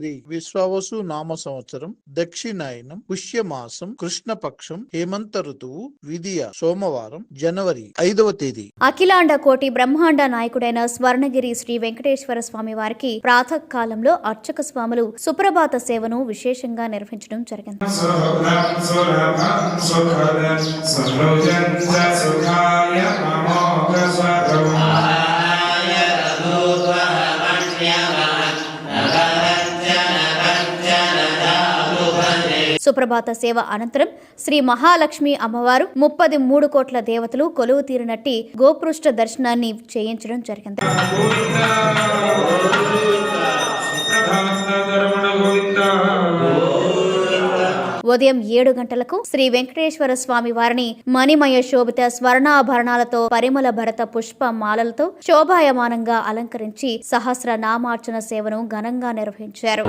శ్రీ విశ్వావసు నామ సంవత్సరం దక్షిణాయనం పుష్యమాసం కృష్ణపక్షం హేమంత ఋతువు విధియ సోమవారం జనవరి 5వ తేదీ. అఖిలాండ కోటి బ్రహ్మాండ నాయకుడైన స్వర్ణగిరి శ్రీ వెంకటేశ్వర స్వామి వారికి ప్రాతకాలంలో అర్చక స్వాములు సుప్రభాత సేవను విశేషంగా నిర్వహించడం జరిగింది. సుప్రభాత సేవ అనంతరం శ్రీ మహాలక్ష్మి అమ్మవారు 33 కోట్ల దేవతలు కొలువు తీరినట్టి గోపృష్ఠ దర్శనాన్ని చేయించడం జరిగింది. ఉదయం 7 గంటలకు శ్రీ వెంకటేశ్వర స్వామి వారిని మణిమయ శోభిత స్వర్ణాభరణాలతో పరిమళ భరత పుష్ప మాలలతో శోభాయమానంగా అలంకరించి సహస్ర నామార్చన సేవను ఘనంగా నిర్వహించారు.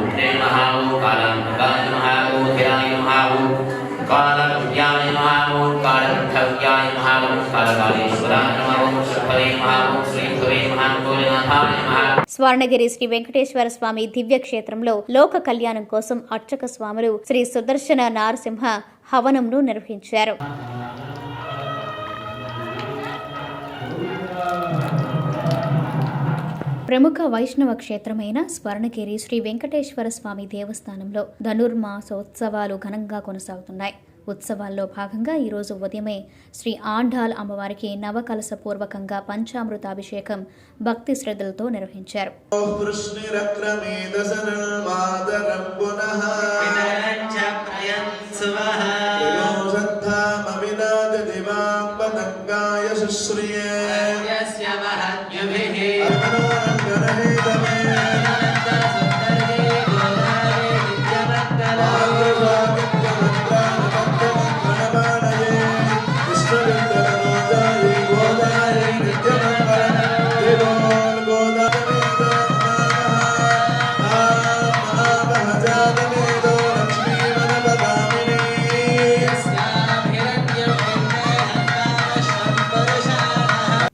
స్వర్ణగిరి శ్రీ వెంకటేశ్వర స్వామి దివ్య క్షేత్రంలో లోక కళ్యాణం కోసం అర్చక స్వాములు శ్రీ సుదర్శన నారసింహ హవనంను నిర్వహించారు. ప్రముఖ వైష్ణవ క్షేత్రమైన స్వర్ణగిరి శ్రీ వెంకటేశ్వర స్వామి దేవస్థానంలో ధనుర్మాసోత్సవాలు ఘనంగా కొనసాగుతున్నాయి. ఉత్సవాల్లో భాగంగా ఈరోజు ఉదయమే శ్రీ ఆండాల్ అమ్మవారికి నవకలస పూర్వకంగా పంచామృతాభిషేకం భక్తి శ్రద్ధలతో నిర్వహించారు.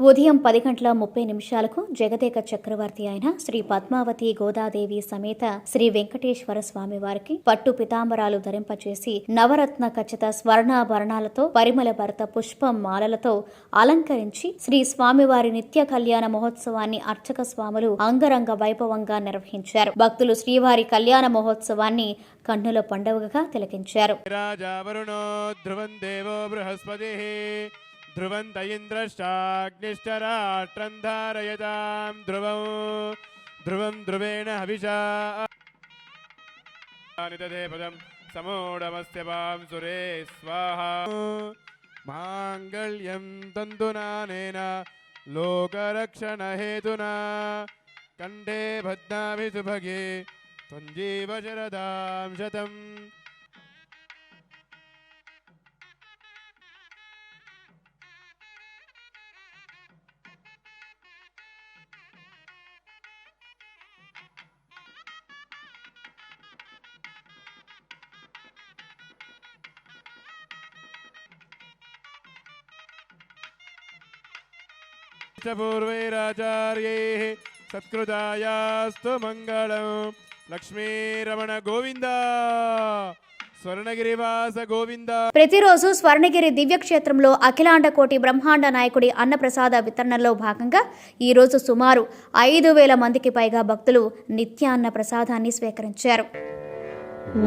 ఉదయం 10:30 జగదేక చక్రవర్తి అయిన శ్రీ పద్మావతి గోదాదేవి సమేత శ్రీ వెంకటేశ్వర స్వామి వారికి పట్టు పితాంబరాలు ధరింపచేసి నవరత్న ఖచ్చిత స్వర్ణాభరణాలతో పరిమళ భరత పుష్ప మాలలతో అలంకరించి శ్రీ స్వామివారి నిత్య కళ్యాణ మహోత్సవాన్ని అర్చక స్వాములు అంగరంగ వైభవంగా నిర్వహించారు. భక్తులు శ్రీవారి కళ్యాణ మహోత్సవాన్ని కన్నుల పండుగగా తిలకించారు. ధ్రువంత ఇంద్రశ్చాగ్నిష్టరాష్ట్రం ధారయతాం ధ్రువం ధ్రువం ధ్రువేణ హవిషా నిదధే పదం సమూఢమస్త్యపాం సురే స్వాహా మాంగళ్యం తంతునానేన లోకరక్షణ హేతునా కంఠే భద్నామి సుభగే త్వంజీవ శరదాం శతం. పూర్వైరాచార్యైః సత్కృతాయాస్తు మంగళం. లక్ష్మీరమణ గోవింద స్వర్ణగిరివాస గోవింద. ప్రతిరోజు స్వర్ణగిరి దివ్యక్షేత్రంలో అఖిలాండ కోటి బ్రహ్మాండ నాయకుడి అన్నప్రసాద వితరణలో భాగంగా ఈ రోజు సుమారు 5,000 మందికి పైగా భక్తులు నిత్యాన్న ప్రసాదాన్ని స్వీకరించారు.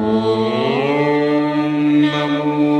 ఓం నమో